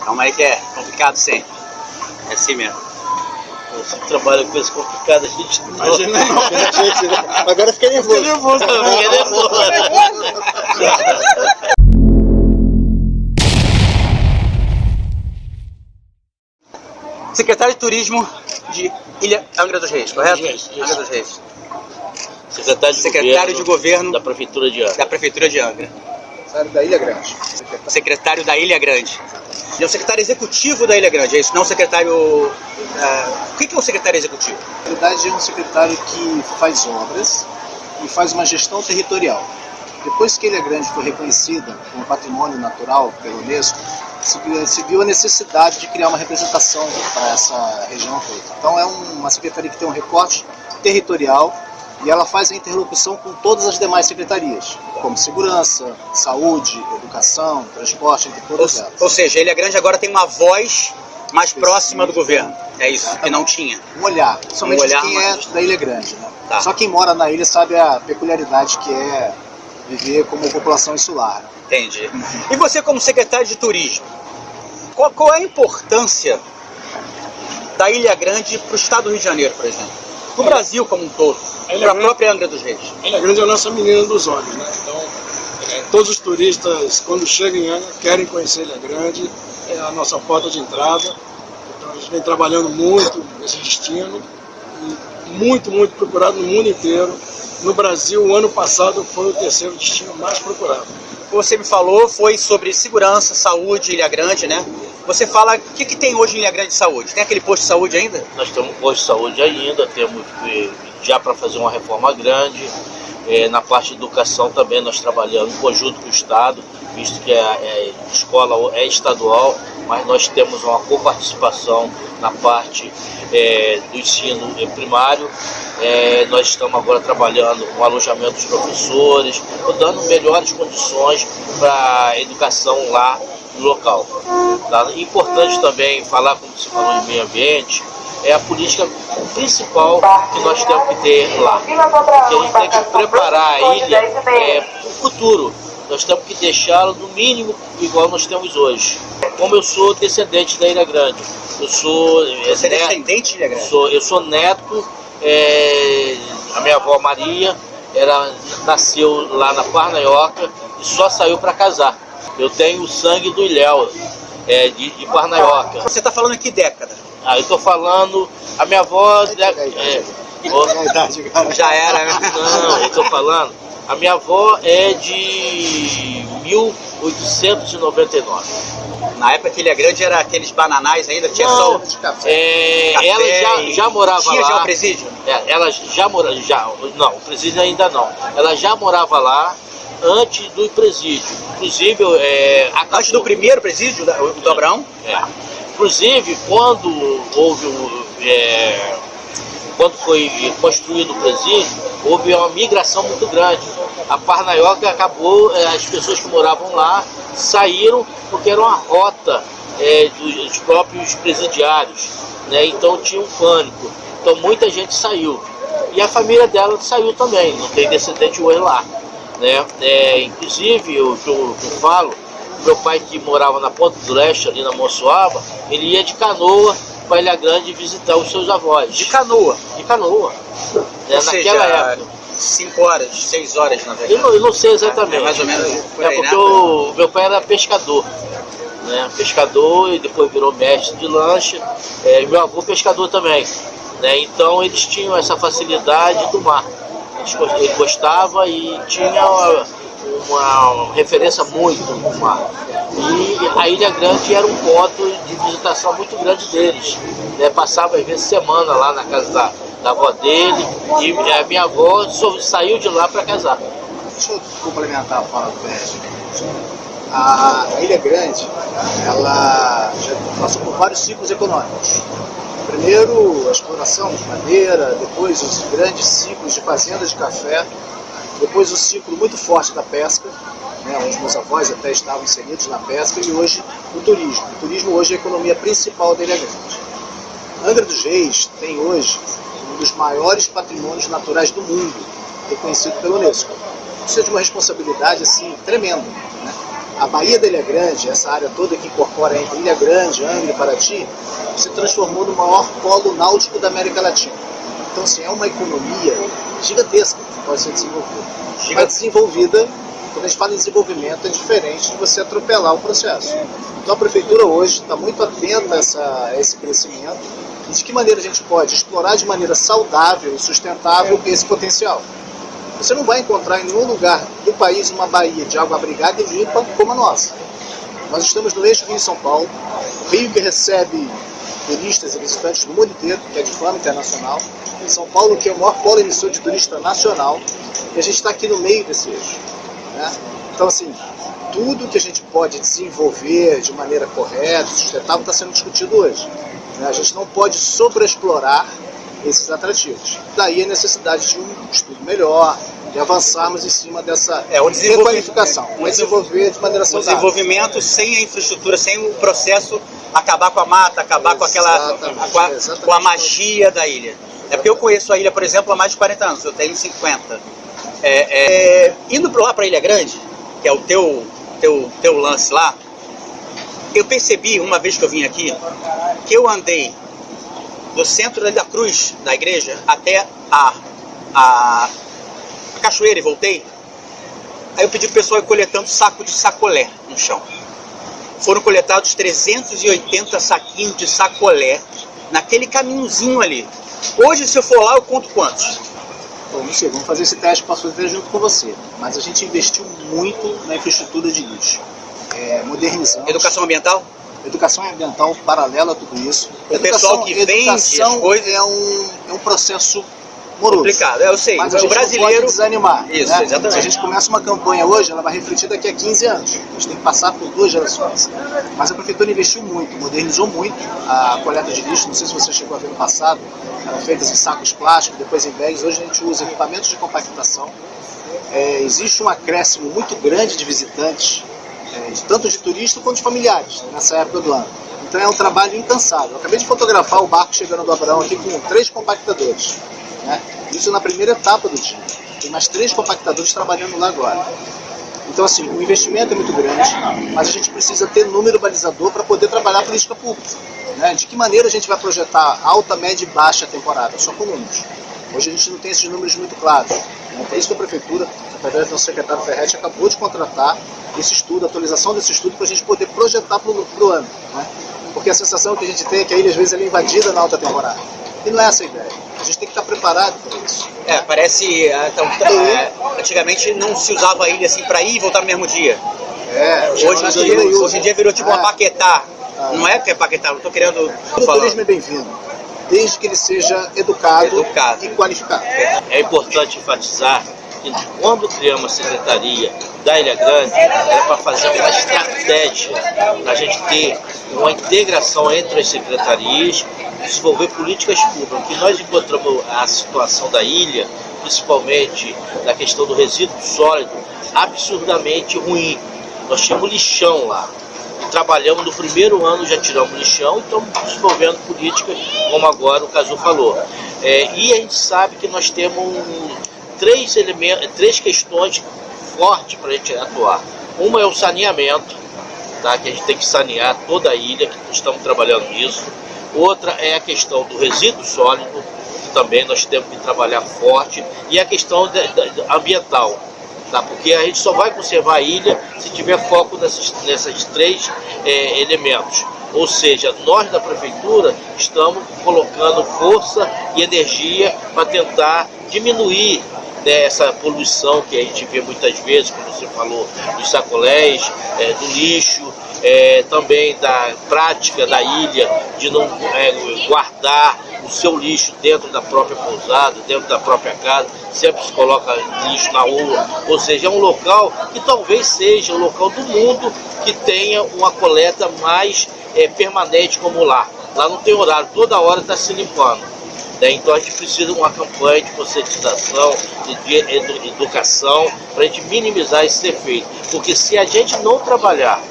Calma aí que é complicado sempre. É assim mesmo. Você trabalha com coisas complicadas, a gente não imagina não. Agora fiquei nervoso. Fiquei nervoso. Secretário de Turismo de Angra dos Reis, correto? Isso. Angra dos Reis. Secretário de Governo da Prefeitura de Angra. da Prefeitura de Angra. Secretário da Ilha Grande. Secretário da Ilha Grande. Ele é o secretário executivo da Ilha Grande, é isso? Não o secretário... O que é o secretário executivo? Na verdade, é um secretário que faz obras e faz uma gestão territorial. Depois que Ilha Grande foi reconhecida como patrimônio natural pela Unesco, se viu a necessidade de criar uma representação para essa região toda. Então é uma secretaria que tem um recorte territorial e ela faz a interlocução com todas as demais secretarias, como segurança, saúde, educação, transporte, entre todas elas. Ou seja, Ilha Grande agora tem uma voz mais próxima do governo. É isso, que não tinha. Um olhar, somente olhar quem é da Ilha Grande, né? Tá. Só quem mora na ilha sabe a peculiaridade que é viver como população insular. Entendi. E você, como secretário de Turismo, qual é a importância da Ilha Grande para o estado do Rio de Janeiro, por exemplo? Para o Brasil como um todo, para a própria Angra dos Reis? Ilha Grande é a nossa menina dos olhos, né? Então, todos os turistas, quando chegam em Angra, querem conhecer Ilha Grande, é a nossa porta de entrada. Então, a gente vem trabalhando muito nesse destino, e muito procurado no mundo inteiro. No Brasil, o ano passado foi o terceiro destino mais procurado. Você me falou foi sobre segurança, saúde, Ilha Grande, né? Você fala, o que tem hoje em Ilha Grande de saúde? Tem aquele posto de saúde ainda? Nós temos um posto de saúde ainda, temos já para fazer uma reforma grande. Na parte de educação também nós trabalhamos em conjunto com o Estado, visto que a escola é estadual, mas nós temos uma coparticipação na parte do ensino primário. Nós estamos agora trabalhando com o alojamento dos professores, dando melhores condições para a educação lá no local. Tá? Importante também falar, como você falou, em meio ambiente, é a política principal que nós temos que ter lá. Porque a gente tem que preparar a ilha para o futuro. Nós temos que deixá-la no mínimo igual nós temos hoje. Como eu sou descendente da Ilha Grande, Você é descendente de Ilha Grande? Eu sou neto, a minha avó Maria nasceu lá na Parnaioca e só saiu para casar. Eu tenho o sangue do Ilhéu, de Parnaioca. Você está falando em que década? Eu estou falando, a minha avó... Já era, né? Não, eu estou falando, a minha avó é de 1899. Na época que Ilha Grande era aqueles bananais ainda, tinha só ela já morava tinha lá. Já o presídio? Ela já morava, não, o presídio ainda não. Ela já morava lá antes do presídio. Inclusive, antes do primeiro presídio, do Abraão? Inclusive, quando quando foi construído o presídio, houve uma migração muito grande. A Parnaioca acabou, as pessoas que moravam lá saíram porque era uma rota dos próprios presidiários, né? Então tinha um pânico. Então muita gente saiu. E a família dela saiu também, não tem descendente hoje lá, né? Inclusive, o que eu falo, meu pai que morava na Ponta do Leste, ali na Monsuaba, ele ia de canoa para Ilha Grande visitar os seus avós. De canoa? De canoa. Naquela época. 5 horas, 6 horas na verdade. Eu não sei exatamente. Mais ou menos por aí, porque o meu pai era pescador. Né? Pescador e depois virou mestre de lancha. Meu avô pescador também. Né? Então eles tinham essa facilidade do mar. Ele gostava e tinha uma referência muito no mar. E a Ilha Grande era um ponto de visitação muito grande deles. Né? Passava às vezes semana lá na casa da avó dele, e a minha avó saiu de lá para casar. Deixa eu complementar a fala do Pérez. A Ilha Grande, ela já passou por vários ciclos econômicos. Primeiro a exploração de madeira, depois os grandes ciclos de fazendas de café, depois o ciclo muito forte da pesca, né, onde meus avós até estavam inseridos na pesca, e hoje o turismo. O turismo hoje é a economia principal da Ilha Grande. Angra dos Reis tem hoje um dos maiores patrimônios naturais do mundo, reconhecido pela Unesco. Isso é de uma responsabilidade assim tremenda, né? a Baía da Ilha Grande, essa área toda que incorpora entre Ilha Grande, Angra e Paraty, se transformou no maior polo náutico da América Latina. Então, assim, é uma economia gigantesca que pode ser desenvolvida. Mas desenvolvida, quando a gente fala em desenvolvimento, é diferente de você atropelar o processo. Então, a Prefeitura hoje está muito atenta a esse crescimento e de que maneira a gente pode explorar de maneira saudável e sustentável esse potencial. Você não vai encontrar em nenhum lugar do país uma baía de água abrigada e limpa como a nossa. Nós estamos no eixo Rio-São Paulo, o rio que recebe turistas e visitantes do mundo inteiro, que é de fama internacional. Em São Paulo, que é o maior polo emissor de turista nacional, e a gente está aqui no meio desse eixo, né? Então, assim, tudo que a gente pode desenvolver de maneira correta, sustentável, está sendo discutido hoje, né? A gente não pode sobreexplorar esses atrativos. Daí a necessidade de um estudo melhor, de avançarmos em cima dessa requalificação, desenvolver de maneira saudável. O desenvolvimento sem a infraestrutura, sem o processo, acabar com a mata, acabar com a magia da ilha. É porque eu conheço a ilha, por exemplo, há mais de 40 anos, eu tenho 50. Indo lá para a Ilha Grande, que é o teu lance lá, eu percebi, uma vez que eu vim aqui, que eu andei do centro da cruz da igreja até a cachoeira e voltei. Aí eu pedi pro pessoal ir coletando saco de sacolé no chão. Foram coletados 380 saquinhos de sacolé naquele caminhozinho ali. Hoje, se eu for lá, eu conto quantos? Bom, não sei, vamos fazer esse teste, posso fazer junto com você. Mas a gente investiu muito na infraestrutura de lixo. Modernizando. Educação ambiental? Educação ambiental paralela a tudo isso. O pessoal que vende as coisas é um processo moroso. Complicado, eu sei. Mas o brasileiro não pode desanimar. Isso, né? exatamente. Se a gente começa uma campanha hoje, ela vai refletir daqui a 15 anos. A gente tem que passar por 2 gerações. Mas a prefeitura investiu muito, modernizou muito a coleta de lixo. Não sei se você chegou a ver no passado. Eram feitas em sacos plásticos, depois em bags. Hoje a gente usa equipamentos de compactação. Existe um acréscimo muito grande de visitantes, tanto de turistas quanto de familiares, nessa época do ano. Então é um trabalho incansável. Eu acabei de fotografar o barco chegando do Abraão aqui com 3 compactadores. Né? Isso na primeira etapa do dia. Tem mais 3 compactadores trabalhando lá agora. Então, assim, o investimento é muito grande, mas a gente precisa ter número balizador para poder trabalhar a política pública. Né? De que maneira a gente vai projetar alta, média e baixa temporada? Só com números. Hoje a gente não tem esses números muito claros. É isso que a Prefeitura, através do nosso secretário Ferretti, acabou de contratar esse estudo, a atualização desse estudo, para a gente poder projetar para o ano. Né? Porque a sensação que a gente tem é que a ilha, às vezes, ela é invadida na alta temporada. E não é essa a ideia. A gente tem que estar preparado para isso. Parece... antigamente não se usava a ilha assim para ir e voltar no mesmo dia. Hoje em dia virou tipo uma Paquetá. Não é que é Paquetá, não estou querendo... O turismo é bem-vindo, desde que ele seja educado e qualificado. É importante enfatizar que quando criamos a Secretaria da Ilha Grande, era para fazer uma estratégia, para a gente ter uma integração entre as secretarias, desenvolver políticas públicas. Que nós encontramos a situação da ilha, principalmente na questão do resíduo sólido, absurdamente ruim. Nós tínhamos lixão lá. E trabalhamos no primeiro ano, já tiramos lixão e estamos desenvolvendo políticas, como agora o Cazu falou. E a gente sabe que nós temos 3 questões fortes para a gente atuar. Uma é o saneamento, tá? Que a gente tem que sanear toda a ilha, que estamos trabalhando nisso. Outra é a questão do resíduo sólido, que também nós temos que trabalhar forte. E a questão ambiental. Tá? Porque a gente só vai conservar a ilha se tiver foco nesses 3 elementos. Ou seja, nós da Prefeitura estamos colocando força e energia para tentar diminuir, né, essa poluição que a gente vê muitas vezes, como você falou, dos sacolés, do lixo, também da prática da ilha de não guardar o seu lixo dentro da própria pousada, dentro da própria casa, sempre se coloca lixo na rua, ou seja, é um local que talvez seja o local do mundo que tenha uma coleta mais permanente como lá. Lá não tem horário, toda hora está se limpando. Né? Então a gente precisa de uma campanha de conscientização, de educação, para a gente minimizar esse efeito. Porque se a gente não trabalhar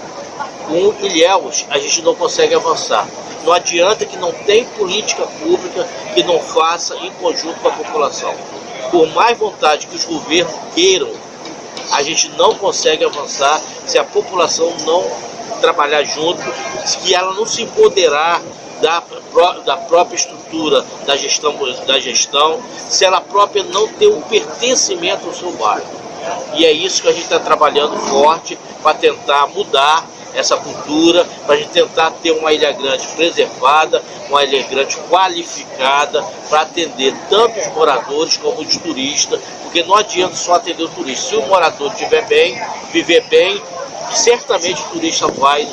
com ilhéus, a gente não consegue avançar. Não adianta que não tem política pública que não faça em conjunto com a população. Por mais vontade que os governos queiram a gente não consegue avançar se a população não trabalhar junto, se ela não se empoderar da própria estrutura da gestão, se ela própria não ter um pertencimento ao seu bairro. E é isso que a gente está trabalhando forte para tentar mudar essa cultura, para a gente tentar ter uma Ilha Grande preservada, uma Ilha Grande qualificada para atender tanto os moradores como os turistas, porque não adianta só atender o turista. Se o morador estiver bem, viver bem, certamente o turista vai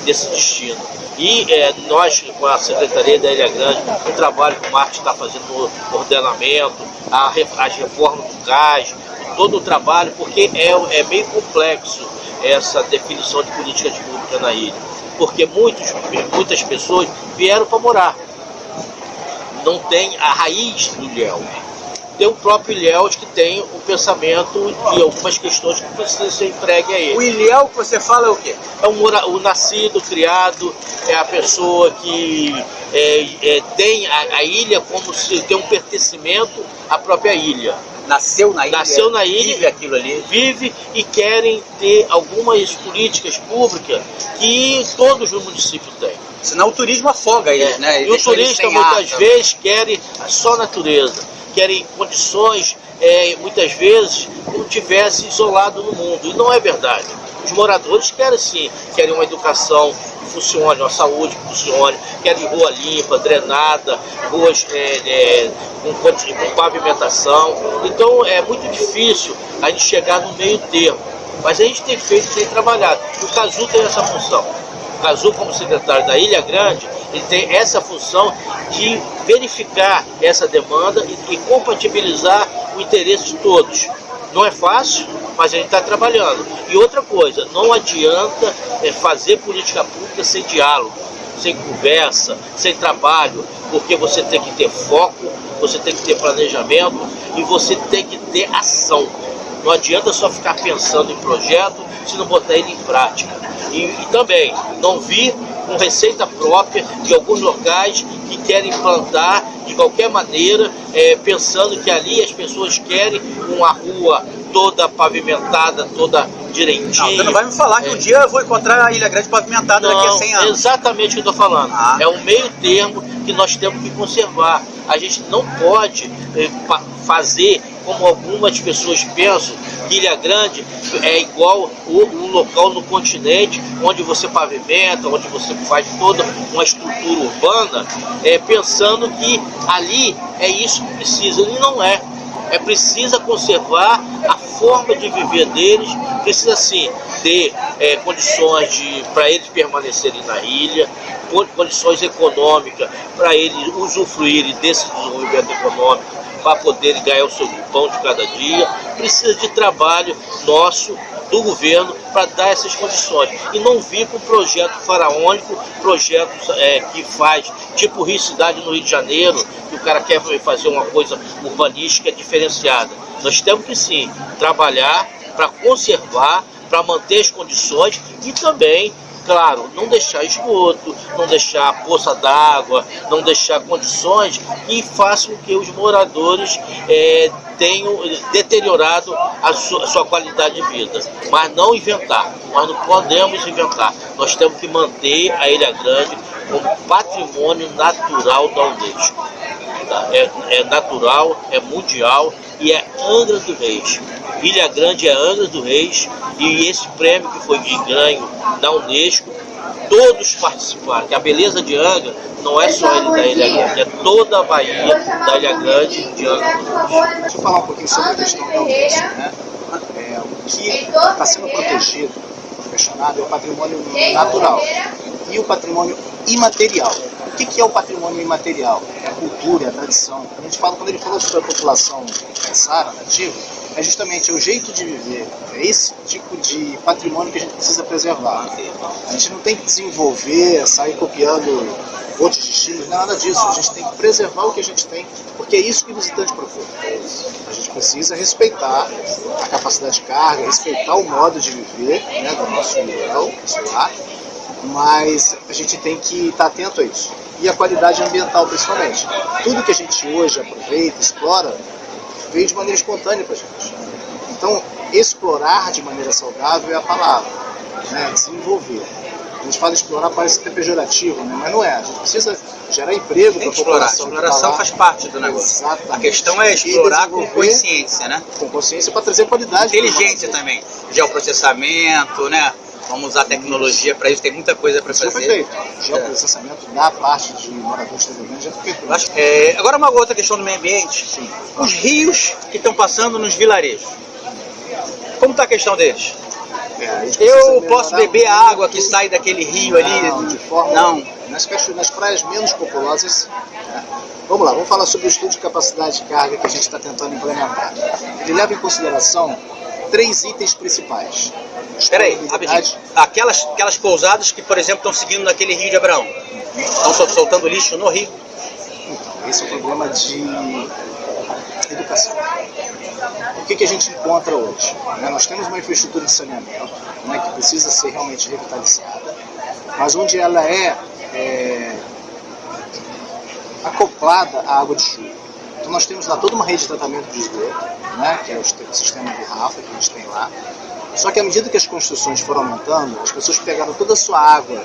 nesse destino. E nós, com a Secretaria da Ilha Grande, o trabalho que o Marcos está fazendo no ordenamento, as reformas do CAS, todo o trabalho, porque é meio complexo essa definição de políticas públicas na ilha. Porque muitas pessoas vieram para morar. Não tem a raiz do Ilhéus. Tem o próprio Ilhéus que tem o pensamento de algumas questões que precisam ser entregue a ele. O Ilhéus que você fala é o quê? É o nascido, criado, é a pessoa que tem a ilha como se tem um pertencimento à própria ilha. Nasceu na ilha, vive aquilo ali, vive e querem ter algumas políticas públicas que todos os municípios têm. Senão o turismo afoga eles, né? E o turista muitas vezes quer só natureza, querem condições, muitas vezes, como tivesse isolado no mundo. E não é verdade. Os moradores querem sim, querem uma educação que funcione, uma saúde que funcione, querem rua limpa, drenada, ruas com pavimentação. Então é muito difícil a gente chegar no meio termo. Mas a gente tem feito, tem trabalhado. O Cazu tem essa função. O Cazu, como secretário da Ilha Grande, ele tem essa função de verificar essa demanda e compatibilizar o interesse de todos. Não é fácil, mas a gente está trabalhando. E outra coisa, não adianta fazer política pública sem diálogo, sem conversa, sem trabalho, porque você tem que ter foco, você tem que ter planejamento e você tem que ter ação. Não adianta só ficar pensando em projeto se não botar ele em prática. E também não vir com receita própria de alguns locais que querem implantar de qualquer maneira, pensando que ali as pessoas querem uma rua toda pavimentada, toda direitinha. Não, você não vai me falar que um dia eu vou encontrar a Ilha Grande pavimentada daqui a 100 anos. Exatamente o que eu estou falando. É um meio termo que nós temos que conservar. A gente não pode fazer como algumas pessoas pensam, que Ilha Grande é igual um local no continente, onde você pavimenta, onde você faz toda uma estrutura urbana, pensando que ali é isso que precisa. E não é. É preciso conservar a forma de viver deles, precisa sim ter condições para eles permanecerem na ilha, condições econômicas para eles usufruírem desse desenvolvimento econômico, para poderem ganhar o seu pão de cada dia. Precisa de trabalho nosso, do governo, para dar essas condições. E não vir com projeto faraônico, projetos que faz, tipo Rio Cidade no Rio de Janeiro, que o cara quer fazer uma coisa urbanística diferenciada. Nós temos que sim trabalhar para conservar, para manter as condições e também, claro, não deixar esgoto, não deixar poça d'água, não deixar condições que façam com que os moradores tenham deteriorado a sua qualidade de vida. Mas não inventar, nós não podemos inventar. Nós temos que manter a Ilha Grande como patrimônio natural da Unesco. É natural, é mundial e é Angra dos Reis. Ilha Grande é Angra dos Reis e esse prêmio que foi ganho da Unesco, todos participaram, que a beleza de Angra não é só da Ilha Grande, é toda a Bahia da Ilha Grande de Angra dos Reis. Deixa eu falar um pouquinho sobre a questão da Unesco, né? O que está sendo protegido, questionado, é o patrimônio natural e o patrimônio imaterial. O que é o patrimônio imaterial? É a cultura, é a tradição. A gente fala, quando ele falou sobre a população Sara, nativa, é justamente o jeito de viver. É esse tipo de patrimônio que a gente precisa preservar. A gente não tem que desenvolver, sair copiando outros destinos, nada disso. A gente tem que preservar o que a gente tem, porque é isso que o visitante procura. A gente precisa respeitar a capacidade de carga, respeitar o modo de viver, né, do nosso Ilhéus, mas a gente tem que estar atento a isso. E a qualidade ambiental, principalmente. Tudo que a gente hoje aproveita, explora, veio de maneira espontânea para a gente. Então, explorar de maneira saudável é a palavra, né? Desenvolver. A gente fala explorar, parece até pejorativo, né? Mas não é. A gente precisa gerar emprego para a população. A exploração faz parte do negócio. Exatamente. A questão é explorar com consciência, né? Com consciência para trazer qualidade. Inteligência também. Geoprocessamento, né? Vamos usar tecnologia para isso, tem muita coisa para fazer. Foi feito. Geoprocessamento da parte de moradores de Cidade Grande já foi feito. Agora uma outra questão do meio ambiente. Sim. Os rios que estão passando nos vilarejos. Como está a questão deles? Eu posso beber a água que sai daquele rio ali? Não, de forma não. Nas praias menos populosas, né? Vamos lá, vamos falar sobre o estudo de capacidade de carga que a gente está tentando implementar. Ele leva em consideração 3 itens principais. Espera aí, rapidinho. Aquelas pousadas que, por exemplo, estão seguindo naquele rio de Abraão, estão soltando lixo no rio. Então, esse é o problema de educação. O que a gente encontra hoje? Nós temos uma infraestrutura de saneamento, né, que precisa ser realmente revitalizada, mas onde ela é acoplada à água de chuva. Então nós temos lá toda uma rede de tratamento de esgoto, né, que é o sistema de Rafa que a gente tem lá. Só que à medida que as construções foram aumentando, as pessoas pegaram toda a sua água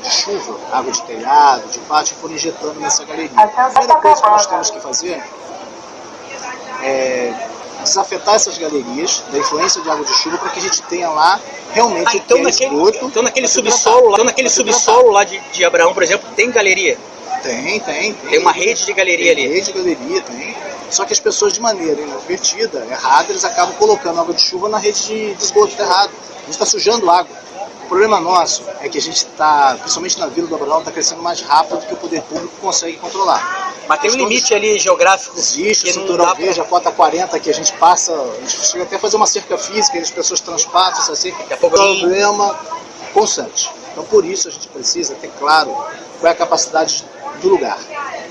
de chuva, água de telhado, de pátio, e foram injetando nessa galeria. A primeira coisa que nós temos que fazer é desafetar essas galerias da influência de água de chuva para que a gente tenha lá realmente esgoto. Então naquele subsolo lá de Abraão, por exemplo, tem galeria? Tem. Tem uma rede de galeria ali. Rede de galeria, tem. Só que as pessoas, de maneira inadvertida, errada, eles acabam colocando água de chuva na rede de esgoto errado. A gente está sujando água. O problema nosso é que a gente está, principalmente na Vila do Abraão, está crescendo mais rápido do que o poder público consegue controlar. Mas tem um limite ali geográfico. Existe, o cinturão verde, a cota 40, que a gente passa, a gente chega até a fazer uma cerca física, e as pessoas transpassam essa cerca. É um problema constante. Então, por isso, a gente precisa ter claro qual é a capacidade do lugar.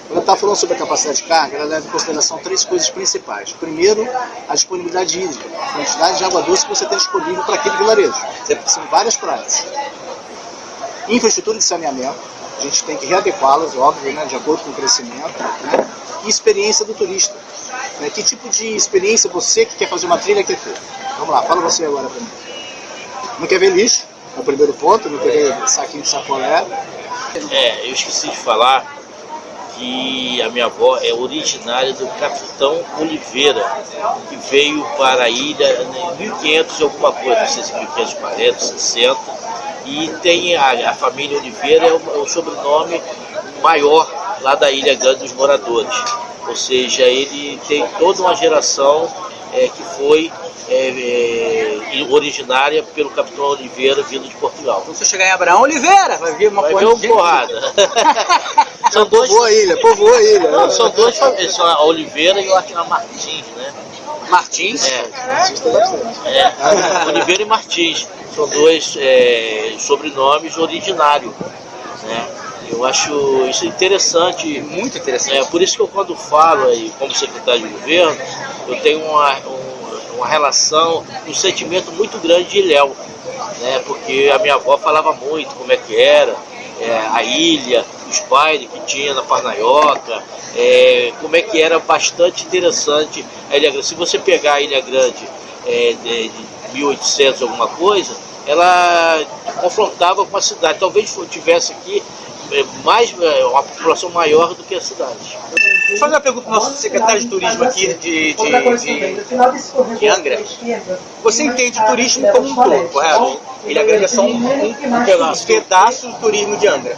Quando eu estava falando sobre a capacidade de carga, ela leva em consideração 3 coisas principais. Primeiro, a disponibilidade hídrica, a quantidade de água doce que você tem disponível para aquele vilarejo. São várias praias. Infraestrutura de saneamento, a gente tem que readequá-las, óbvio, né, de acordo com o crescimento, né, e experiência do turista. Né, que tipo de experiência você que quer fazer uma trilha quer ter? Vamos lá, fala você agora para mim. Não quer ver lixo? É o primeiro ponto, não quer ver saquinho de sacolé. Eu esqueci de falar que a minha avó é originária do Capitão Oliveira, que veio para a ilha em 1500 e alguma coisa, não sei se 1540, 60, e tem a família Oliveira, é o sobrenome maior lá da Ilha Grande dos moradores, ou seja, ele tem toda uma geração que foi originária pelo Capitão Oliveira vindo de Portugal. Então, se chegar em Abraão Oliveira, vai vir uma porrada. São dois. Povoou a ilha. Não, são duas famílias, são a Oliveira e a Martins, né? Martins? Oliveira e Martins. São dois sobrenomes originários, né? Eu acho isso interessante. Muito interessante. Por isso que eu, quando falo aí, como secretário de governo, eu tenho uma relação, um sentimento muito grande de Ilhéu, né? Porque a minha avó falava muito como é que era a ilha, os bailes que tinha na Parnaioca, como é que era bastante interessante a Ilha Grande. Se você pegar a Ilha Grande de 1800 alguma coisa, ela confrontava com a cidade. Talvez tivesse aqui uma população maior do que a cidade. Vou fazer uma pergunta para o nosso secretário de turismo aqui de Angra. Você entende turismo como um todo, correto? Ilha Grande é só um pedaço do turismo de Angra,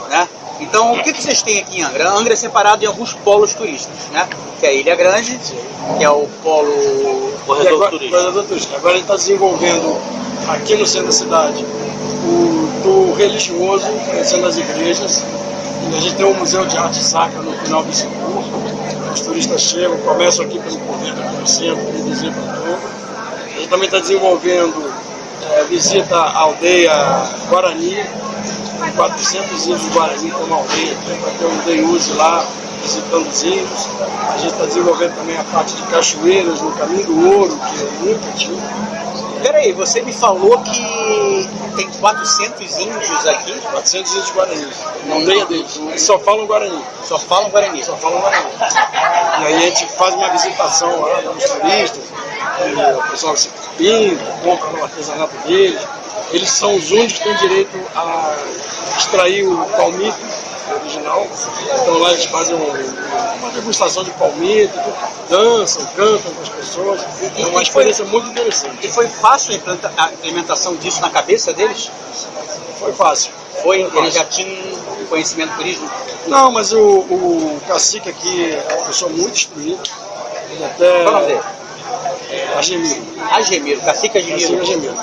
né? Então, o que vocês têm aqui em Angra? Angra é separado em alguns polos turísticos, né? Que é a Ilha Grande, que é o polo corredor turístico. Agora ele está desenvolvendo aqui no centro da cidade o tour religioso, conhecendo as igrejas. E a gente tem um museu de arte sacra no final desse tour. Os turistas chegam, começam aqui pelo convento, aqui no centro, em dezembro e outubro. A gente também está desenvolvendo visita à aldeia Guarani, 400 índios Guarani tem uma aldeia, para ter um day use lá, visitando os índios. A gente está desenvolvendo também a parte de cachoeiras no Caminho do Ouro, que eu nunca tinha. Peraí, você me falou que tem 400 índios aqui? 400 índios Guarani, na aldeia deles. Eles só falam Guarani. Só falam Guarani? Só falam Guarani. E aí a gente faz uma visitação lá, dá uns turistas, e o pessoal capim, compram no artesanato deles. Eles são os únicos que têm direito a extrair o palmito original. Então lá eles fazem uma degustação de palmito, dançam, cantam com as pessoas. É uma experiência muito interessante. E foi fácil a implementação disso na cabeça deles? Foi fácil. Eles já tinham conhecimento do turismo? Não, mas o cacique aqui é uma pessoa muito instruída. Ele até... Qual o nome dele? Agemiro. Cacique Agemiro.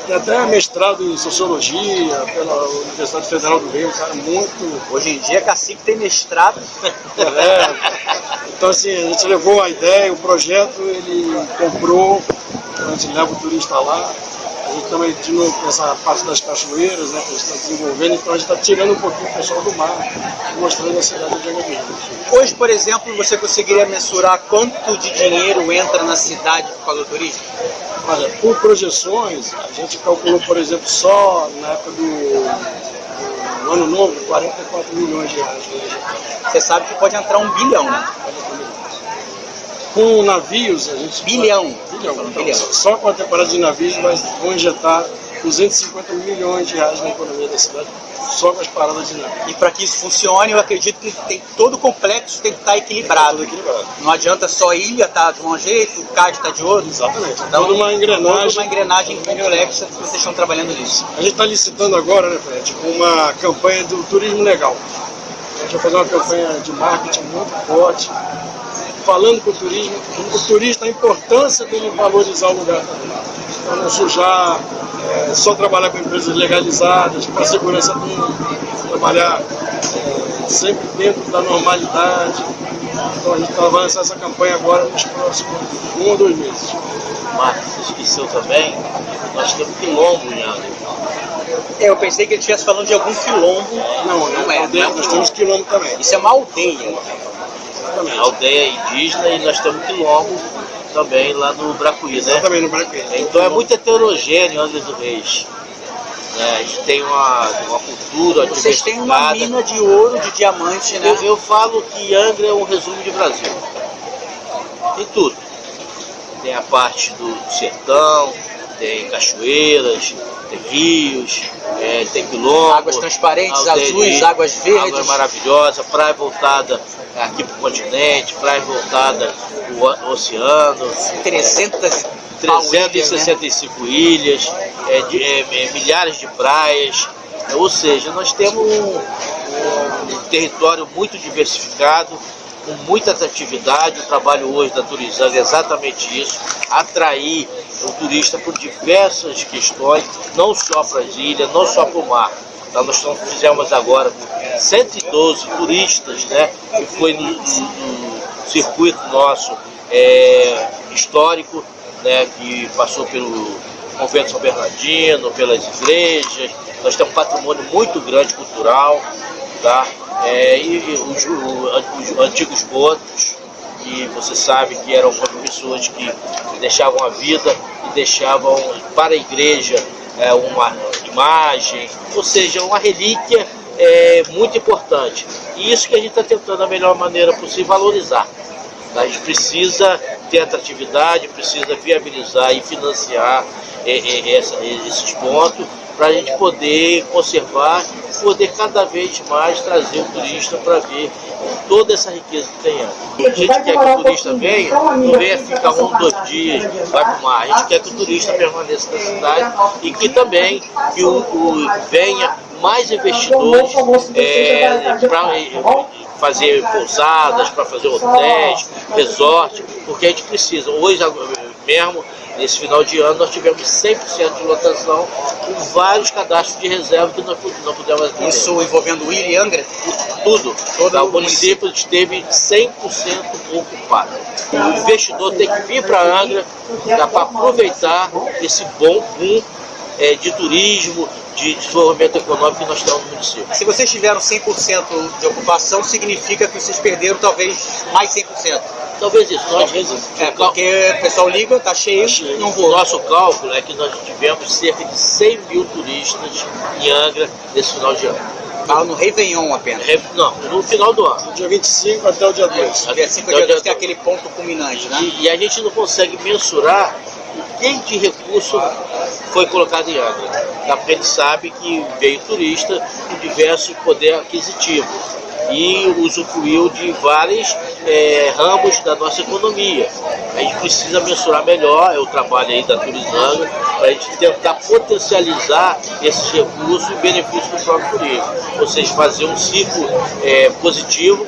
Tem até mestrado em Sociologia pela Universidade Federal do Rio, um cara muito... Hoje em dia, cacique tem mestrado. Então, assim, a gente levou a ideia, o projeto, ele comprou, a gente leva o turista lá. A gente também, de novo, tem essa parte das cachoeiras, né, que a gente está desenvolvendo, então a gente está tirando um pouquinho o pessoal do mar e mostrando a cidade de Agemiro. Hoje, por exemplo, você conseguiria mensurar quanto de dinheiro entra na cidade por causa do turismo? Olha, por projeções, a gente calculou, por exemplo, só na época do Ano Novo, 44 milhões de reais. Você sabe que pode entrar 1 bilhão, né? Com navios, a gente... Bilhão. Então, só com a temporada de navios vão injetar 250 milhões de reais na economia da cidade, só com as paradas de navio. E para que isso funcione, eu acredito que todo o complexo tem que estar equilibrado. Não adianta só a ilha estar de um jeito, o cais está de outro. Exatamente. Então, toda uma engrenagem complexa que vocês estão trabalhando nisso. A gente está licitando agora, né, Fred, uma campanha do turismo legal. A gente vai fazer uma campanha de marketing muito forte, falando com o turista, a importância dele valorizar o lugar também. Para não sujar, só trabalhar com empresas legalizadas, para a segurança dele, trabalhar sempre dentro da normalidade. Então a gente vai avançar essa campanha agora nos próximos 1 ou 2 meses. Marcos, você esqueceu também, nós temos quilombo em Angra. Eu pensei que ele estivesse falando de algum quilombo. Não é. Nós temos quilombo também. Isso é uma aldeia. A aldeia indígena e nós temos quilombo também lá no Bracuí, né? Também no Bracuí. Então é muito heterogêneo Angra dos Reis. A gente tem uma cultura Vocês têm uma mina de ouro, de diamante, né? Eu falo que Angra é um resumo de Brasil. Tem tudo. Tem a parte do sertão, tem cachoeiras, tem rios, tem quilombo. Águas transparentes, azuis, águas verdes. Água maravilhosa, praia voltada aqui para o continente, praia voltada para o oceano. 365 ilhas, milhares de praias. Ou seja, nós temos um território muito diversificado, com muita atratividade. O trabalho hoje da Turizanga é exatamente isso, atrair o turista por diversas questões, não só para as ilhas, não só para o mar. Então, nós fizemos agora 112 turistas, né, que foi no circuito nosso histórico, né, que passou pelo Convento São Bernardino, pelas igrejas. Nós temos um patrimônio muito grande cultural, tá? E os antigos botos, que você sabe que eram pessoas que deixavam a vida e deixavam para a igreja uma imagem, ou seja, uma relíquia muito importante. E isso que a gente está tentando da melhor maneira possível valorizar. A gente precisa ter atratividade, precisa viabilizar e financiar esses pontos para a gente poder conservar e poder cada vez mais trazer o turista para ver toda essa riqueza que tem. A gente quer que o turista venha, não venha ficar 1 ou 2 dias, vai para o mar. A gente quer que o turista permaneça na cidade e que também venha mais investidores para fazer pousadas, para fazer hotéis, resort, porque a gente precisa. Hoje mesmo, nesse final de ano, nós tivemos 100% de lotação, com vários cadastros de reserva que nós não pudemos atender. Isso envolvendo Ilha e Angra? Tudo. O município esteve 100% ocupado. O investidor tem que vir para Angra para aproveitar esse bom boom de turismo, de desenvolvimento econômico que nós temos no município. Se vocês tiveram 100% de ocupação, significa que vocês perderam talvez mais 100%. Talvez isso. Porque o pessoal liga, está cheio, não voa. O nosso cálculo é que nós tivemos cerca de 100 mil turistas em Angra nesse final de ano. No Réveillon apenas? Não, no final do ano. Do dia 25 até o dia 2. Dia 5 dia 2 que é aquele ponto culminante, né? E a gente não consegue mensurar que de recurso foi colocado em Angra. Porque a gente sabe que veio turista com diversos poder aquisitivo e usufruiu de vários ramos da nossa economia. A gente precisa mensurar melhor, é o trabalho aí da Turizangra, para a gente tentar potencializar esses recursos em benefício do próprio turismo. Ou seja, fazer um ciclo positivo,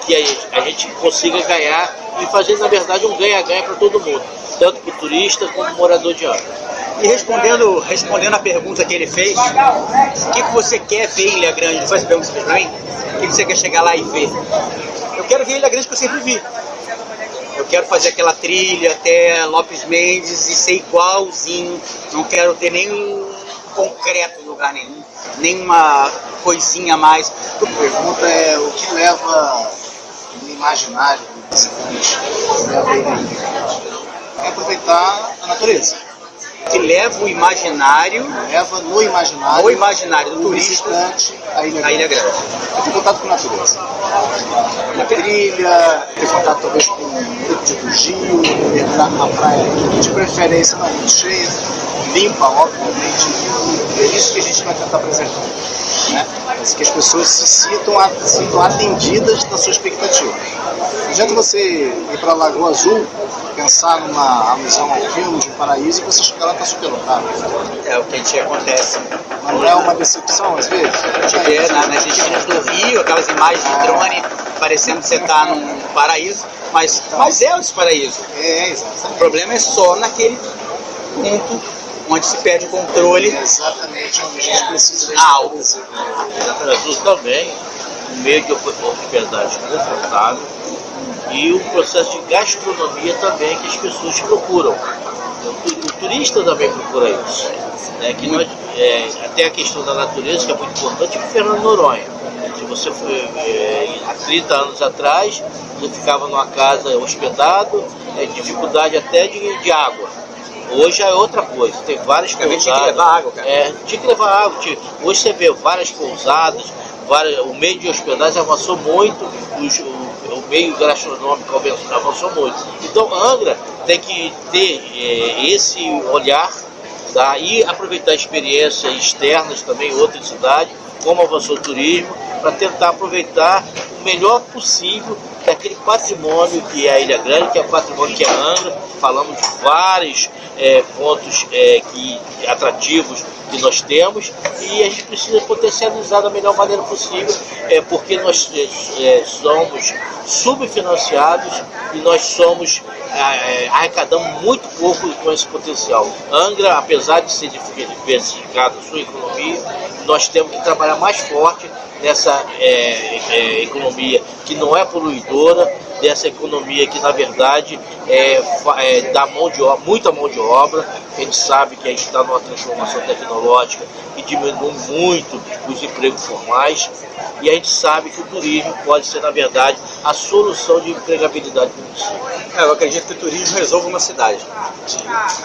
que a gente consiga ganhar e fazer, na verdade, um ganha-ganha para todo mundo, tanto para o turista como para o morador de Angra. E respondendo a pergunta que ele fez, o que você quer ver em Ilha Grande? Não foi essa pergunta que você fez pra mim? O que você quer chegar lá e ver? Eu quero ver Ilha Grande que eu sempre vi. Eu quero fazer aquela trilha até Lopes Mendes e ser igualzinho. Não quero ter nenhum concreto em lugar nenhum, nenhuma coisinha a mais. A pergunta é o que leva no imaginário do visitante, leva ele a aproveitar a natureza. Que leva o imaginário, no imaginário do turista a Ilha Grande. Ter contato com a natureza. Na trilha, ter contato talvez com um grupo de bugio, mergulhar numa praia de preferência não muito cheia, limpa, obviamente. É isso que a gente vai tentar preservar. Né? Que as pessoas se sintam atendidas na sua expectativa. Não adianta você ir para a Lagoa Azul, pensar numa alusão ao filme de um paraíso e você chegar lá e está superlotado. É o que acontece. Mas não é uma decepção às vezes? A gente vê nas esquinas do Rio, aquelas imagens de drone parecendo que você está num paraíso, mas é esse paraíso. Exatamente. O problema é só naquele ponto onde se perde o controle. Exatamente, onde a gente precisa de alto. Brasil também, um meio de hospedagem confortável e um processo de gastronomia também que as pessoas procuram. O turista também procura isso. Né? Que nós, até a questão da natureza, que é muito importante, é o Fernando Noronha. Se você foi há 30 anos atrás, você ficava numa casa hospedado, dificuldade até de água. Hoje é outra coisa, tem várias pousadas. Tinha que levar água, cara. Tinha que levar água. Hoje você vê várias pousadas, o meio de hospedagem avançou muito, o meio gastronômico avançou muito. Então Angra tem que ter esse olhar, tá? E aproveitar experiências externas também em outras cidades, como avançou o turismo, para tentar aproveitar o melhor possível daquele patrimônio que é a Ilha Grande, que é o patrimônio que é Angra. Falamos de vários pontos atrativos que nós temos e a gente precisa potencializar da melhor maneira possível, porque nós somos subfinanciados e nós arrecadamos muito pouco com esse potencial. Angra, apesar de ser diversificada a sua economia, nós temos que trabalhar mais forte nessa economia que não é poluidora, dessa economia que na verdade dá muita mão de obra. A gente sabe que a gente está numa transformação tecnológica que diminui muito os empregos formais e a gente sabe que o turismo pode ser na verdade a solução de empregabilidade do município. Eu acredito que o turismo resolve uma cidade,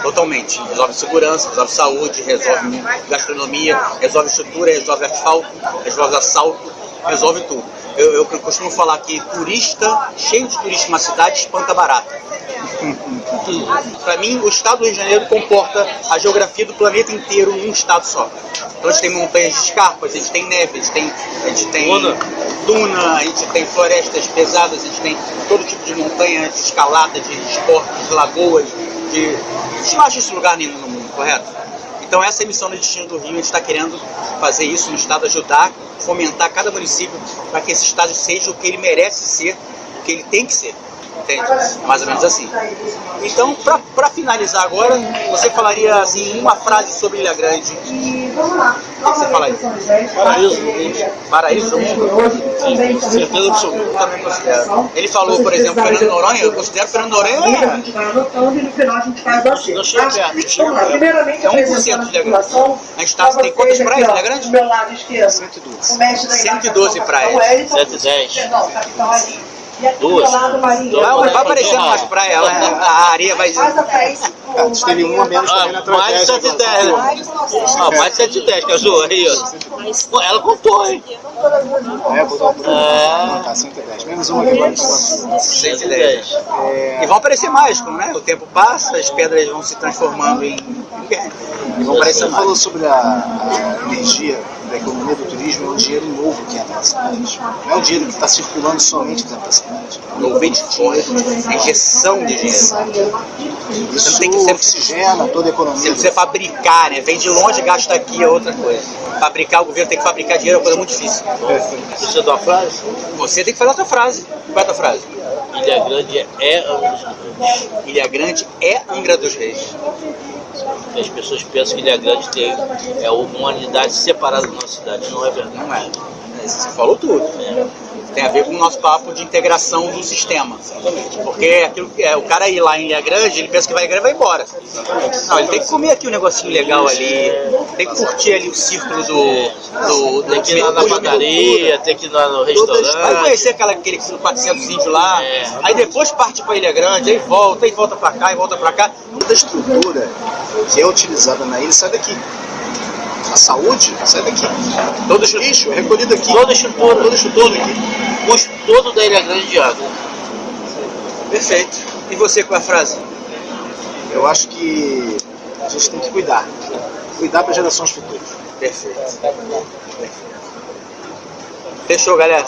totalmente. Resolve segurança, resolve saúde, resolve gastronomia, resolve estrutura, resolve asfalto, resolve assalto, resolve tudo. Eu costumo falar que turista, cheio de turista em uma cidade, espanta barata. Para mim, o estado do Rio de Janeiro comporta a geografia do planeta inteiro em um estado só. Então a gente tem montanhas de escarpas, a gente tem neve, a gente tem duna, a gente tem florestas pesadas, a gente tem todo tipo de montanha, de escalada, de esporte, de lagoas, a gente não acha esse lugar nenhum no mundo, correto? Então essa é a missão do Destino do Rio, a gente está querendo fazer isso no estado, ajudar, fomentar cada município para que esse estado seja o que ele merece ser, o que ele tem que ser. Entende? Mais ou menos assim. Então, para finalizar agora, você falaria assim, uma frase sobre Ilha Grande. O que você falaria? Paraíso do mundo. Paraíso do mundo? Sim, certeza absoluta. Eu também considero. Ele falou, por exemplo, Fernando Noronha, eu considero Fernando Noronha. A gente vai anotando e no final a gente faz assim. Não chega perto. Vamos lá, primeiramente É 1% de Ilha Grande. A gente tem quantas praias, Ilha Grande? Do meu lado esquerdo. 112 praias. 110. Capitão Ali. E aqui do Duas. meu lado, Maria. Vai aparecendo umas praias, a areia vai... Mais à frente, pro marcado. Teve uma menos também na Mais de tragédia. 110, né? Mais de 110, Caju, aí, ó. Ela contou, hein? Botou tá, 110. Menos uma que agora está. 110. E vão aparecer mais, né? O tempo passa, as pedras vão se transformando em guerra. E vão aparecer Você mais. falou sobre a energia da economia do turismo, é um dinheiro novo que entra na cidade. Não é um dinheiro que está circulando somente dentro da cidade. No dinheiro, a injeção de dinheiro. Isso tem que ser- oxigena toda a economia. Se você fabricar, né? Vem de longe, gasta aqui, é outra coisa. Fabricar, o governo tem que fabricar dinheiro, é uma coisa muito difícil. Você dá uma frase? Você tem que fazer a tua frase. Qual é a tua frase? Ilha Grande é Angra dos Reis. Ilha Grande é Angra dos Reis. As pessoas pensam que Ilha Grande é uma unidade separada da nossa cidade. Não é verdade. Não é. Você falou tudo. Tem a ver com o nosso papo de integração do sistema. Porque aquilo, o cara ir lá em Ilha Grande, ele pensa que vai em Ilha Grande e vai embora. Não, ele tem que comer aqui um negocinho legal ali, tem que curtir ali o círculo do Tem que ir lá na padaria, tem que ir lá no vai restaurante. conhecer aquele 400 índios lá, aí depois parte para Ilha Grande, aí volta para cá, e volta para cá. Toda a estrutura que é utilizada na ilha sai daqui. A saúde sai daqui. Todo o lixo é recolhido aqui. Toda a estrutura aqui. O custo todo da Ilha Grande de água. Perfeito. E você com a frase? Eu acho que a gente tem que cuidar. Cuidar para gerações futuras. Perfeito. Fechou, galera.